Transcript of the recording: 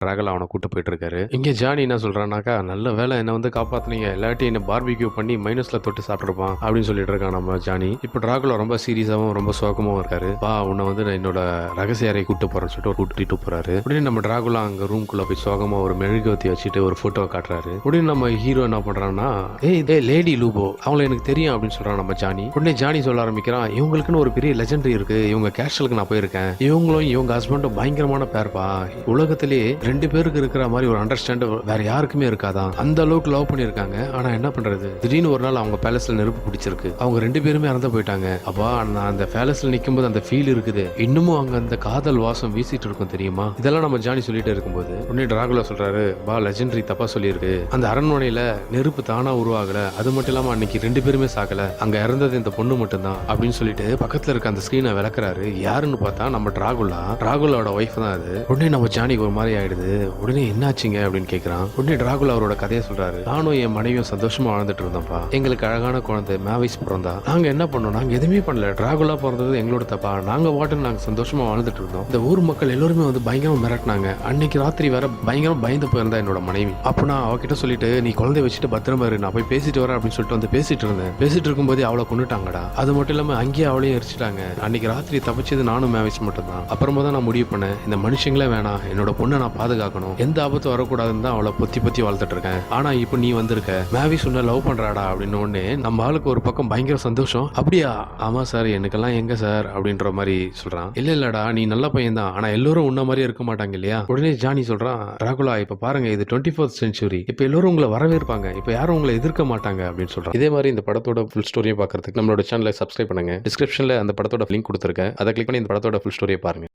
ராகுல் அவனை கூட்டு போயிட்டு இருக்காரு. இங்க ஜானி என்ன சொல்றான்னாக்கா, நல்ல வேலை என்ன வந்து காப்பாத்துனீங்க, இல்லாட்டி என்ன பார்பிக்யூ பண்ணி மைனஸ்ல தொட்டு சாப்பிட்டுருப்பான் அப்படின்னு சொல்லிட்டு இருக்கான் நம்ம ஜானி. இப்ப ராகுல் ரொம்ப சீரியஸாவும் ரொம்ப சோகமாவும் இருக்காரு. வா உன்னை வந்து நான் என்னோட ரகசிய அறை கூட்டு போறேன்னு சொல்லிட்டு கூட்டிட்டு போறாரு. உடனே நம்ம ராகுலா அங்க ரூம்குள்ள போய் சோகமா ஒரு மெழுகுவத்தி வச்சுட்டு ஒரு போட்டோ காட்டுறாரு. உடனே நம்ம ஹீரோ என்ன பண்றான்னா, ஏய் லேடி லூபோ அவங்கள எனக்கு தெரியும் அப்படின்னு சொல்றான் நம்ம ஜானி. உடனே ஜானி சொல்ல ஆரம்பிக்கிறான், இவங்களுக்குன்னு ஒரு பெரிய லெஜெண்டரி இருக்கு, இவங்க கேஷலுக்கு நான் போயிருக்கேன், இவங்களும் இவங்க ஹஸ்பண்டும் பயங்கரமான பேர்ப்பா, உலகத்திலே 2 பேருக்கு இருக்கிற மாதிரி ஒரு அண்டர்ஸ்டாண்ட் வேற யாருக்குமே இருக்காதான், அந்த அளவுக்கு லவ் பண்ணிருக்காங்க. ஆனா என்ன பண்றது, திடீர்னு ஒரு நாள் அவங்க பேலஸ்ல நெருப்பு பிடிச்சிருக்கு, அவங்க 2 பேருமே இறந்து போயிட்டாங்க. அப்பா நான் அந்த பேலஸ்ல நிக்கும் போது அந்த ஃபீல் இருக்குது, இன்னமும் அங்க அந்த காதல் வாசம் வீசிட்டு இருக்கும் தெரியுமா. இதெல்லாம் நம்ம ஜானி சொல்லிட்டு இருக்கும்போது உடனே டிராகுலா சொல்றாரு, பா லெஜெண்டரி தப்பா சொல்லியிருக்கு, அந்த அரண்மனையில நெருப்பு தானா உருவாகல, அது மட்டும் இல்லாம அன்னைக்கு 2 பேருமே சாக்கல, அங்க இறந்தது இந்த பொண்ணு மட்டும்தான் அப்படின்னு சொல்லிட்டு பக்கத்துல இருக்க அந்த ஸ்கிரீனை விளக்குறாரு. யாருன்னு பார்த்தா நம்ம டிராகுலாவோட ஒய்ஃப் தான் அது. உடனே நம்ம ஜானிக்கு ஒரு மாதிரி ஆயிடுது. உடனே என்னாச்சுங்க அப்படின்னு கேட்கிறான். உடனே டிராகுலா அவரோட கதையை சொல்றாரு. நானும் என் மனைவியும் சந்தோஷமா வாழ்ந்துட்டு இருந்தோம்ப்பா, எங்களுக்கு அழகான குழந்தை மேவிஸ் பிறந்தா, நாங்க என்ன பண்ணோம், நாங்க எதுவுமே பண்ணல, டிராகுலா பிறந்தது எங்களோட தப்பா, நாங்க வாட்டு நாங்க சந்தோஷமா வாழ்ந்துட்டு இருந்தோம். இந்த ஊர் மக்கள் எல்லாருமே வந்து பயங்கரமா மிரட்டினாங்க, அன்னைக்கு ராத்திரி வேற பயங்கரமா பயந்து போயிருந்தா என்னோட மனைவி. அப்ப நான் அவகிட்ட சொல்லிட்டு நீ குழந்தைய வச்சுட்டு பத்திரமா இரு, நான் போய் பேசிட்டு வரேன் அப்படின்னு சொல்லிட்டு வந்து பேசிட்டு இருந்தேன். பேசிட்டு இருக்கும்போது அவளை கொண்டுட்டாங்கடா. அது மட்டும் இல்லாம அங்கேயே அவளையும் எரிச்சிட்டாங்க. அன்னைக்கு ராத்திரி தப்பிச்சது நானும் மேவிஸ் மட்டும் தான். அப்புறமா தான் நான் முடிவு பண்ணேன், இந்த மனுஷங்களே வேணாம், என்னோட பொண்ணை நான் பாதுகாக்கணும், எந்த ஆபத்து வரக்கூடாதுன்னு தான் அவளை பொத்தி வளர்த்துட்டு இருக்கேன். ஆனா இப்போ நீ வந்திருக்க, மேவிஸ் உன்னை லவ் பண்றாடா அப்படின்னு உடனே நம்ம ஆளுக்கு ஒரு பக்கம் பயங்கர சந்தோஷம். அப்படியா, ஆமா சார், எனக்கெல்லாம் எங்க சார் அப்படின்ற மாதிரி சொல்றான். இல்லடா நீ நல்ல பையன் தான், ஆனா எல்லாரும் உன்ன மாதிரி இருக்க மாட்டாங்க இல்லையா. உடனே ஜானி சொல்றான், ராகுலா இப்ப பாருங்க, இது 24th century, இப்ப எல்லாரும் உங்களை வரவேற்பாங்க, இப்ப யாரும் உங்களை எதிர்க்க மாட்டாங்க அப்படின்னு சொல்றான். இதே மாதிரி இந்த படத்தோட ஃபுல் ஸ்டோரியை பாக்குறதுக்கு நம்மளோட சேனலை சப்ஸ்கிரைப் பண்ணுங்க. டிஸ்கிரிப்ஷன்ல அந்த படத்தோட லிங்க் கொடுத்துருக்கேன், அதை கிளிக் பண்ணி இந்த படத்தோட ஃபுல் ஸ்டோரியை பாருங்க.